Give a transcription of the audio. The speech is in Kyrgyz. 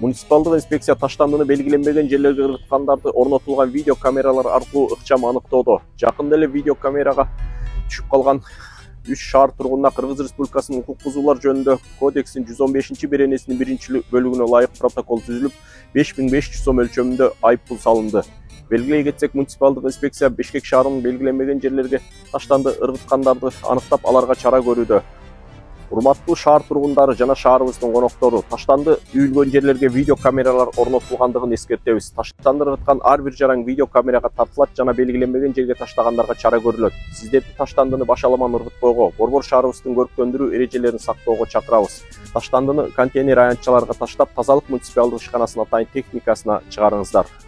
Муниципалдык инспекция таштандыны белгиленбеген жерлерге ыргыткандарды орнотулган видео камералар аркылуу ыкчам аныктоодо. Жакында эле видео камерага түшүп калган 3 шаар тургунуна Кыргыз Республикасынын укук бузуулар жөнүндө кодексинин 115-беренесинин 1-бөлүгүнө ылайык протокол түзүлүп, 5500 сом өлчөмүндө айыппул салынды. Белгилей кетсек, муниципалдык инспекция Бишкек шаарынын белгиленбеген жерлерге таштанды ыргыткандарды аныктап, аларга чара көрүүдө. Урматтуу шаар тургундары жана шаарыбыздын коноктору, таштанды үйүлгөн жерлерге видео камералар орнотулгандыгын эскертебиз. Таштанды ыргыткан ар бир жаран видео камерага тартылат жана белгиленбеген жерге таштагандарга чара көрүлөт. Сиздерди таштандыны башаламан ыргытпоого, борбор шаарыбыздын көрктөндүрүү эрежелерин сактоого чакырабыз. Таштандыны контейнер аянтчаларга таштап, тазалык муниципалдык ишканасына атайын техникасына чыгарыңыздар.